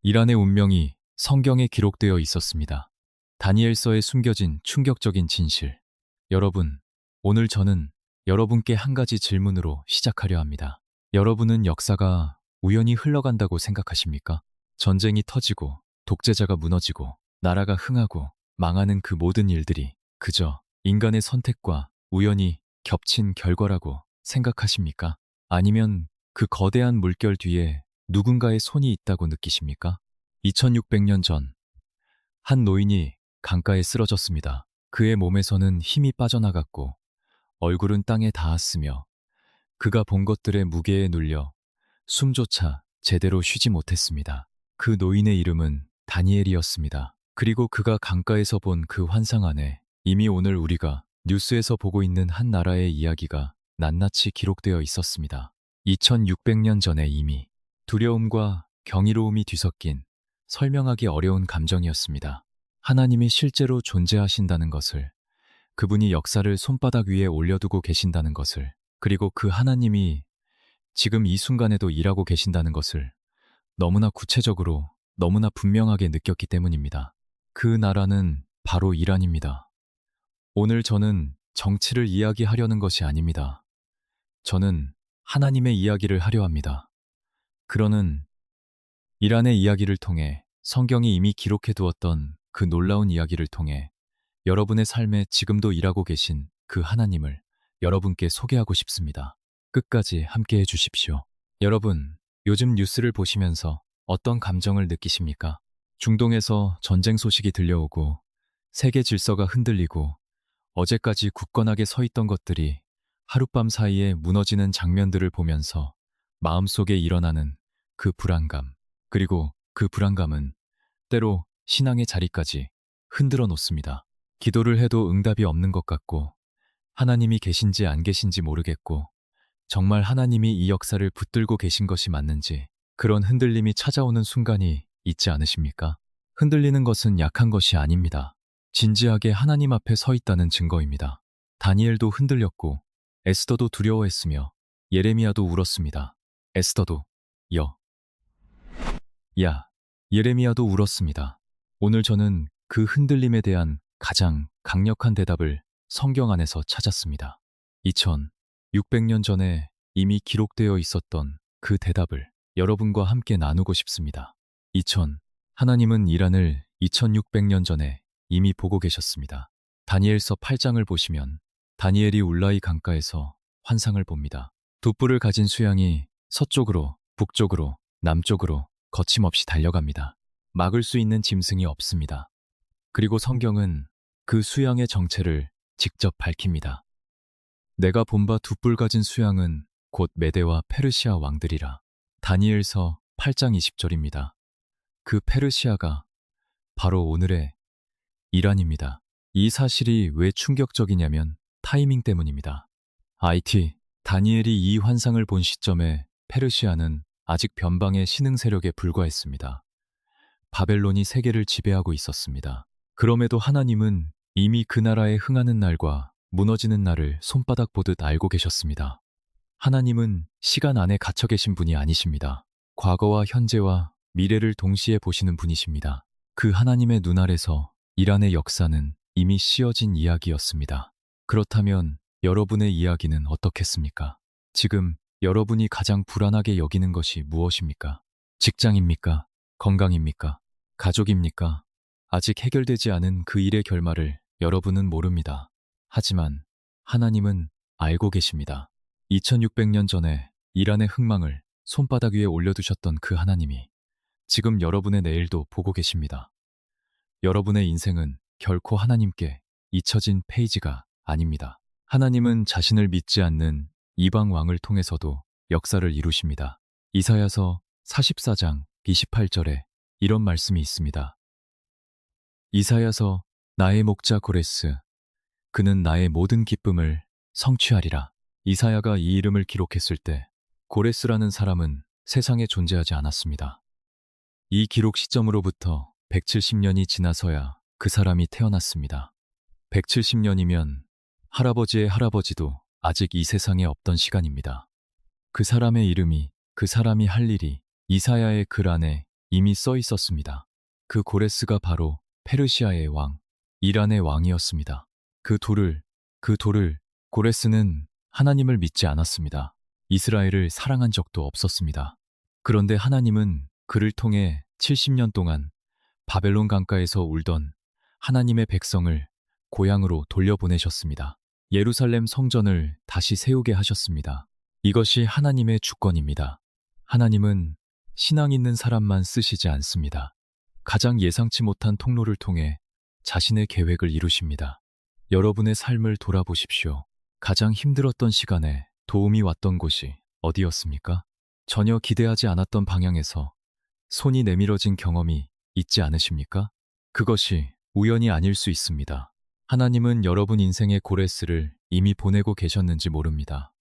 이란의 운명이 성경에 기록되어 있었습니다. 다니엘서에 숨겨진 충격적인 진실. 여러분, 오늘 저는 여러분께 한 가지 질문으로 시작하려 합니다. 여러분은 역사가 우연히 흘러간다고 생각하십니까? 전쟁이 터지고, 독재자가 무너지고, 나라가 흥하고, 망하는 그 모든 일들이 그저 인간의 선택과 우연히 겹친 결과라고 생각하십니까? 아니면 그 거대한 물결 뒤에 누군가의 손이 있다고 느끼십니까? 2600년 전, 한 노인이 강가에 쓰러졌습니다. 그의 몸에서는 힘이 빠져나갔고, 얼굴은 땅에 닿았으며, 그가 본 것들의 무게에 눌려 숨조차 제대로 쉬지 못했습니다. 그 노인의 이름은 다니엘이었습니다. 그리고 그가 강가에서 본 그 환상 안에 이미 오늘 우리가 뉴스에서 보고 있는 한 나라의 이야기가 낱낱이 기록되어 있었습니다. 2600년 전에 이미 두려움과 경이로움이 뒤섞인 설명하기 어려운 감정이었습니다. 하나님이 실제로 존재하신다는 것을, 그분이 역사를 손바닥 위에 올려두고 계신다는 것을, 그리고 그 하나님이 지금 이 순간에도 일하고 계신다는 것을 너무나 구체적으로, 너무나 분명하게 느꼈기 때문입니다. 그 나라는 바로 이란입니다. 오늘 저는 정치를 이야기하려는 것이 아닙니다. 저는 하나님의 이야기를 하려 합니다. 그러는 이란의 이야기를 통해, 성경이 이미 기록해 두었던 그 놀라운 이야기를 통해 여러분의 삶에 지금도 일하고 계신 그 하나님을 여러분께 소개하고 싶습니다. 끝까지 함께 해주십시오. 여러분, 요즘 뉴스를 보시면서 어떤 감정을 느끼십니까? 중동에서 전쟁 소식이 들려오고, 세계 질서가 흔들리고, 어제까지 굳건하게 서 있던 것들이 하룻밤 사이에 무너지는 장면들을 보면서 마음속에 일어나는 그 불안감, 그리고 그 불안감은 때로 신앙의 자리까지 흔들어 놓습니다. 기도를 해도 응답이 없는 것 같고, 하나님이 계신지 안 계신지 모르겠고, 정말 하나님이 이 역사를 붙들고 계신 것이 맞는지, 그런 흔들림이 찾아오는 순간이 있지 않으십니까? 흔들리는 것은 약한 것이 아닙니다. 진지하게 하나님 앞에 서 있다는 증거입니다. 다니엘도 흔들렸고, 에스더도 두려워했으며, 예레미야도 울었습니다. 에스더도, 예레미야도 울었습니다. 오늘 저는 그 흔들림에 대한 가장 강력한 대답을 성경 안에서 찾았습니다. 2600년 전에 이미 기록되어 있었던 그 대답을 여러분과 함께 나누고 싶습니다. 하나님은 이란을 2600년 전에 이미 보고 계셨습니다. 다니엘서 8장을 보시면 다니엘이 울라이 강가에서 환상을 봅니다. 두 뿔을 가진 수양이 서쪽으로, 북쪽으로, 남쪽으로 거침없이 달려갑니다. 막을 수 있는 짐승이 없습니다. 그리고 성경은 그 수양의 정체를 직접 밝힙니다. 내가 본 바 두 뿔 가진 수양은 곧 메대와 페르시아 왕들이라. 다니엘서 8장 20절입니다. 그 페르시아가 바로 오늘의 이란입니다. 이 사실이 왜 충격적이냐면 타이밍 때문입니다. 다니엘이 이 환상을 본 시점에 페르시아는 아직 변방의 신흥 세력에 불과했습니다. 바벨론이 세계를 지배하고 있었습니다. 그럼에도 하나님은 이미 그 나라의 흥하는 날과 무너지는 날을 손바닥 보듯 알고 계셨습니다. 하나님은 시간 안에 갇혀 계신 분이 아니십니다. 과거와 현재와 미래를 동시에 보시는 분이십니다. 그 하나님의 눈 아래서 이란의 역사는 이미 씌어진 이야기였습니다. 그렇다면 여러분의 이야기는 어떻겠습니까? 지금 여러분이 가장 불안하게 여기는 것이 무엇입니까? 직장입니까? 건강입니까? 가족입니까? 아직 해결되지 않은 그 일의 결말을 여러분은 모릅니다. 하지만 하나님은 알고 계십니다. 2600년 전에 이란의 흥망을 손바닥 위에 올려두셨던 그 하나님이 지금 여러분의 내일도 보고 계십니다. 여러분의 인생은 결코 하나님께 잊혀진 페이지가 아닙니다. 하나님은 자신을 믿지 않는 이방 왕을 통해서도 역사를 이루십니다. 이사야서 44장 28절에 이런 말씀이 있습니다. 이사야서 나의 목자 고레스, 그는 나의 모든 기쁨을 성취하리라. 이사야가 이 이름을 기록했을 때 고레스라는 사람은 세상에 존재하지 않았습니다. 이 기록 시점으로부터 170년이 지나서야 그 사람이 태어났습니다. 170년이면 할아버지의 할아버지도 아직 이 세상에 없던 시간입니다. 그 사람의 이름이, 그 사람이 할 일이 이사야의 글 안에 이미 써 있었습니다. 그 고레스가 바로 페르시아의 왕, 이란의 왕이었습니다. 그 돌을 고레스는 하나님을 믿지 않았습니다. 이스라엘을 사랑한 적도 없었습니다. 그런데 하나님은 그를 통해 70년 동안 바벨론 강가에서 울던 하나님의 백성을 고향으로 돌려보내셨습니다. 예루살렘 성전을 다시 세우게 하셨습니다. 이것이 하나님의 주권입니다. 하나님은 신앙 있는 사람만 쓰시지 않습니다. 가장 예상치 못한 통로를 통해 자신의 계획을 이루십니다. 여러분의 삶을 돌아보십시오. 가장 힘들었던 시간에 도움이 왔던 곳이 어디였습니까? 전혀 기대하지 않았던 방향에서 손이 내밀어진 경험이 있지 않으십니까? 그것이 우연이 아닐 수 있습니다. 하나님은 여러분 인생의 고레스를 이미 보내고 계셨는지 모릅니다.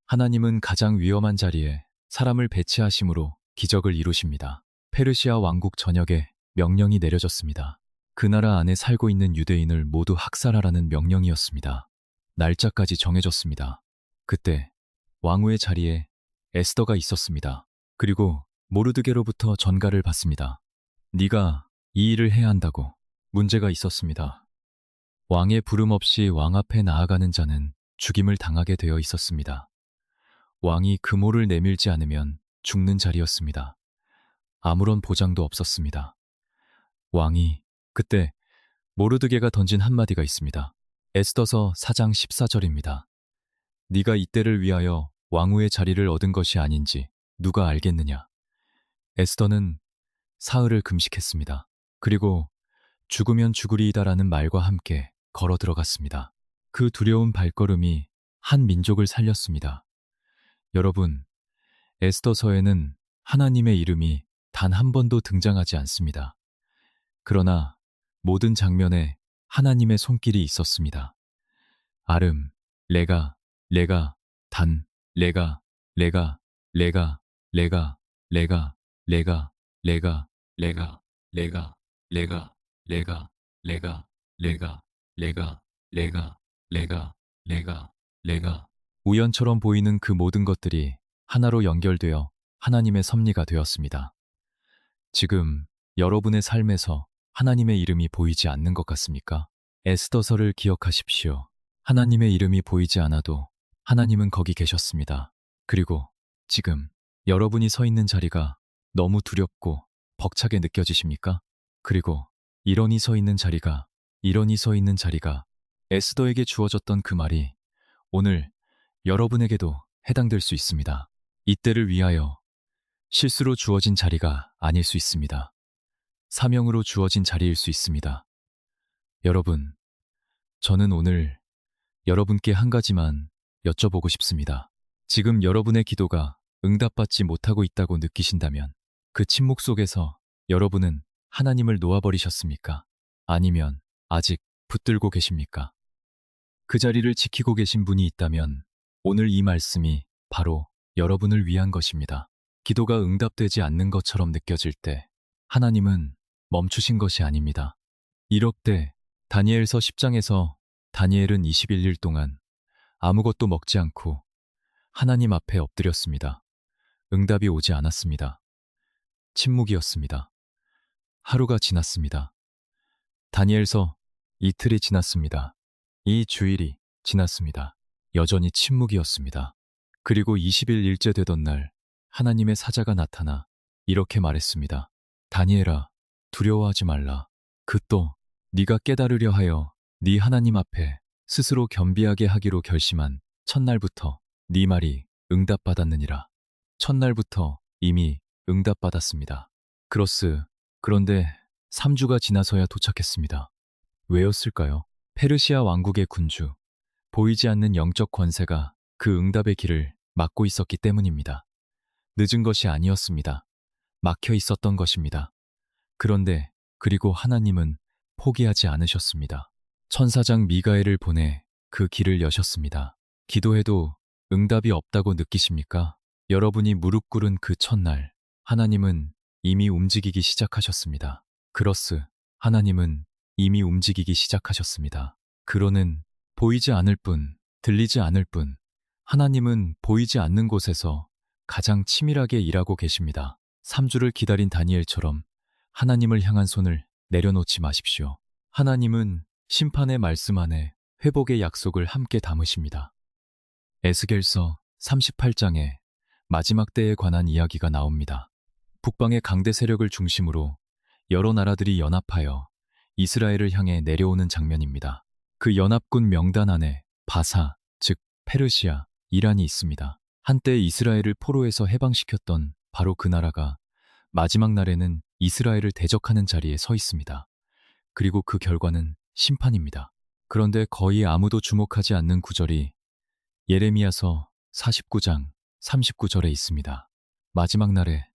하나님은 가장 위험한 자리에 사람을 배치하심으로 기적을 이루십니다. 페르시아 왕국 전역에 명령이 내려졌습니다. 그 나라 안에 살고 있는 유대인을 모두 학살하라는 명령이었습니다. 날짜까지 정해졌습니다. 그때 왕후의 자리에 에스더가 있었습니다. 그리고 모르드게로부터 전가를 받습니다. 네가 이 일을 해야 한다고. 문제가 있었습니다. 왕의 부름 없이 왕 앞에 나아가는 자는 죽임을 당하게 되어 있었습니다. 왕이 금호를 내밀지 않으면 죽는 자리였습니다. 아무런 보장도 없었습니다. 왕이 그때 모르드게가 던진 한마디가 있습니다. 에스더서 4장 14절입니다. 네가 이때를 위하여 왕후의 자리를 얻은 것이 아닌지 누가 알겠느냐. 에스더는 사흘을 금식했습니다. 그리고 죽으면 죽으리이다라는 말과 함께 걸어 들어갔습니다. 그 두려운 발걸음이 한 민족을 살렸습니다. 여러분, 에스더서에는 하나님의 이름이 단 한 번도 등장하지 않습니다. 그러나 모든 장면에 하나님의 손길이 있었습니다. 아름, 레가, 단, 레가, 레가, 레가, 레가, 레가, 레가, 레가, 레가, 레가, 레가, 레가, 레가, 레가, 레가, 레가, 레가, 레가, 레가. 우연처럼 보이는 그 모든 것들이 하나로 연결되어 하나님의 섭리가 되었습니다. 지금 여러분의 삶에서 하나님의 이름이 보이지 않는 것 같습니까? 에스더서를 기억하십시오. 하나님의 이름이 보이지 않아도 하나님은 거기 계셨습니다. 그리고 지금 여러분이 서 있는 자리가 너무 두렵고 벅차게 느껴지십니까? 그리고 이런이 서 있는 자리가 에스더에게 주어졌던 그 말이 오늘 여러분에게도 해당될 수 있습니다. 이때를 위하여 실수로 주어진 자리가 아닐 수 있습니다. 사명으로 주어진 자리일 수 있습니다. 여러분, 저는 오늘 여러분께 한 가지만 여쭤보고 싶습니다. 지금 여러분의 기도가 응답받지 못하고 있다고 느끼신다면 그 침묵 속에서 여러분은 하나님을 놓아버리셨습니까? 아니면 아직 붙들고 계십니까? 그 자리를 지키고 계신 분이 있다면 오늘 이 말씀이 바로 여러분을 위한 것입니다. 기도가 응답되지 않는 것처럼 느껴질 때 하나님은 멈추신 것이 아닙니다. 이럴 다니엘서 10장에서 다니엘은 21일 동안 아무것도 먹지 않고 하나님 앞에 엎드렸습니다. 응답이 오지 않았습니다. 침묵이었습니다. 하루가 지났습니다. 다니엘서 이틀이 지났습니다. 이 주일이 지났습니다. 여전히 침묵이었습니다. 그리고 20일 일째 되던 날 하나님의 사자가 나타나 이렇게 말했습니다. 다니엘아, 두려워하지 말라. 그 또 네가 깨달으려 하여 네 하나님 앞에 스스로 겸비하게 하기로 결심한 첫날부터 네 말이 응답받았느니라. 첫날부터 이미 응답받았습니다. 그런데 3주가 지나서야 도착했습니다. 왜였을까요? 페르시아 왕국의 군주, 보이지 않는 영적 권세가 그 응답의 길을 막고 있었기 때문입니다. 늦은 것이 아니었습니다. 막혀 있었던 것입니다. 그리고 하나님은 포기하지 않으셨습니다. 천사장 미가엘을 보내 그 길을 여셨습니다. 기도해도 응답이 없다고 느끼십니까? 여러분이 무릎 꿇은 그 첫날, 하나님은 이미 움직이기 시작하셨습니다. 하나님은 이미 움직이기 시작하셨습니다. 그로는 보이지 않을 뿐, 들리지 않을 뿐, 하나님은 보이지 않는 곳에서 가장 치밀하게 일하고 계십니다. 3주를 기다린 다니엘처럼 하나님을 향한 손을 내려놓지 마십시오. 하나님은 심판의 말씀 안에 회복의 약속을 함께 담으십니다. 에스겔서 38장에 마지막 때에 관한 이야기가 나옵니다. 북방의 강대 세력을 중심으로 여러 나라들이 연합하여 이스라엘을 향해 내려오는 장면입니다. 그 연합군 명단 안에 바사, 즉 페르시아, 이란이 있습니다. 한때 이스라엘을 포로에서 해방시켰던 바로 그 나라가 마지막 날에는 이스라엘을 대적하는 자리에 서 있습니다. 그리고 그 결과는 심판입니다. 그런데 거의 아무도 주목하지 않는 구절이 예레미야서 49장 39절에 있습니다. 마지막 날에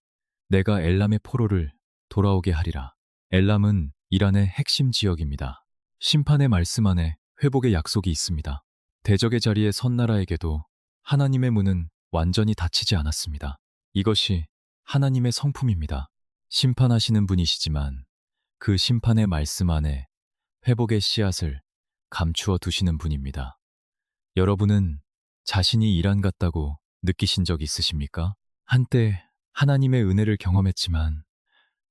내가 엘람의 포로를 돌아오게 하리라. 엘람은 이란의 핵심 지역입니다. 심판의 말씀 안에 회복의 약속이 있습니다. 대적의 자리에 선 나라에게도 하나님의 문은 완전히 닫히지 않았습니다. 이것이 하나님의 성품입니다. 심판하시는 분이시지만 그 심판의 말씀 안에 회복의 씨앗을 감추어 두시는 분입니다. 여러분은 자신이 이란 같다고 느끼신 적 있으십니까? 한때 하나님의 은혜를 경험했지만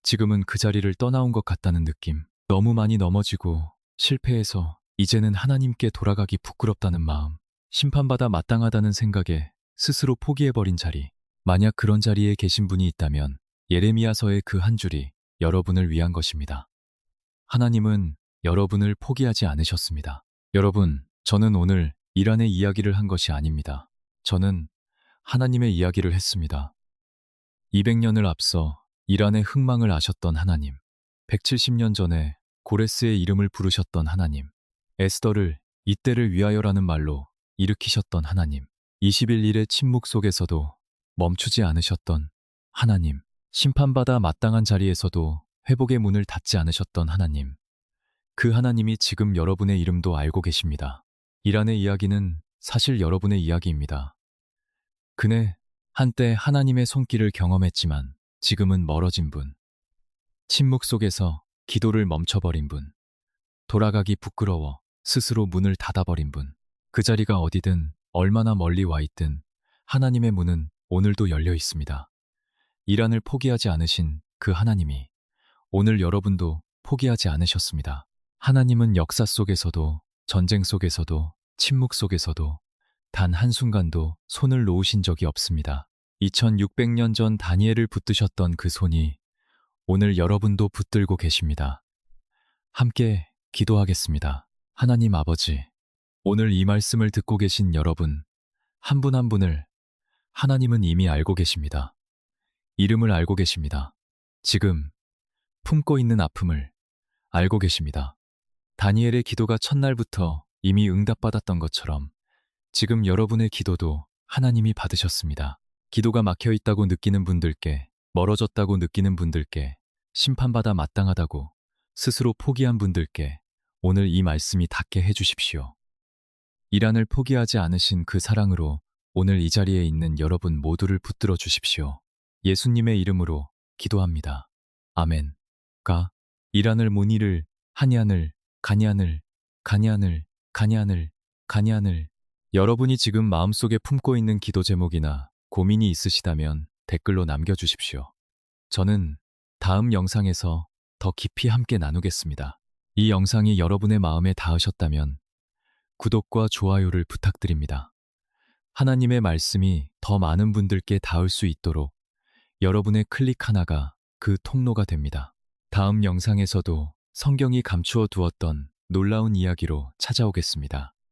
지금은 그 자리를 떠나온 것 같다는 느낌, 너무 많이 넘어지고 실패해서 이제는 하나님께 돌아가기 부끄럽다는 마음, 심판받아 마땅하다는 생각에 스스로 포기해버린 자리, 만약 그런 자리에 계신 분이 있다면 예레미야서의 그 한 줄이 여러분을 위한 것입니다. 하나님은 여러분을 포기하지 않으셨습니다. 여러분, 저는 오늘 이란의 이야기를 한 것이 아닙니다. 저는 하나님의 이야기를 했습니다. 200년을 앞서 이란의 흥망을 아셨던 하나님, 170년 전에 고레스의 이름을 부르셨던 하나님, 에스더를 이때를 위하여라는 말로 일으키셨던 하나님, 21일의 침묵 속에서도 멈추지 않으셨던 하나님, 심판받아 마땅한 자리에서도 회복의 문을 닫지 않으셨던 하나님, 그 하나님이 지금 여러분의 이름도 알고 계십니다. 이란의 이야기는 사실 여러분의 이야기입니다. 그네 한때 하나님의 손길을 경험했지만 지금은 멀어진 분, 침묵 속에서 기도를 멈춰버린 분, 돌아가기 부끄러워 스스로 문을 닫아버린 분, 그 자리가 어디든 얼마나 멀리 와 있든 하나님의 문은 오늘도 열려 있습니다. 이란을 포기하지 않으신 그 하나님이 오늘 여러분도 포기하지 않으셨습니다. 하나님은 역사 속에서도 전쟁 속에서도 침묵 속에서도 단 한순간도 손을 놓으신 적이 없습니다. 2600년 전 다니엘을 붙드셨던 그 손이 오늘 여러분도 붙들고 계십니다. 함께 기도하겠습니다. 하나님 아버지, 오늘 이 말씀을 듣고 계신 여러분 한 분 한 분을 하나님은 이미 알고 계십니다. 이름을 알고 계십니다. 지금 품고 있는 아픔을 알고 계십니다. 다니엘의 기도가 첫날부터 이미 응답받았던 것처럼 지금 여러분의 기도도 하나님이 받으셨습니다. 기도가 막혀 있다고 느끼는 분들께, 멀어졌다고 느끼는 분들께, 심판받아 마땅하다고 스스로 포기한 분들께 오늘 이 말씀이 닿게 해주십시오. 이란을 포기하지 않으신 그 사랑으로 오늘 이 자리에 있는 여러분 모두를 붙들어 주십시오. 예수님의 이름으로 기도합니다. 아멘. 가 이란을 모니를 하니하늘 가니하늘 가니하늘 가니하늘 가니하늘. 여러분이 지금 마음속에 품고 있는 기도 제목이나 고민이 있으시다면 댓글로 남겨주십시오. 저는 다음 영상에서 더 깊이 함께 나누겠습니다. 이 영상이 여러분의 마음에 닿으셨다면 구독과 좋아요를 부탁드립니다. 하나님의 말씀이 더 많은 분들께 닿을 수 있도록 여러분의 클릭 하나가 그 통로가 됩니다. 다음 영상에서도 성경이 감추어 두었던 놀라운 이야기로 찾아오겠습니다.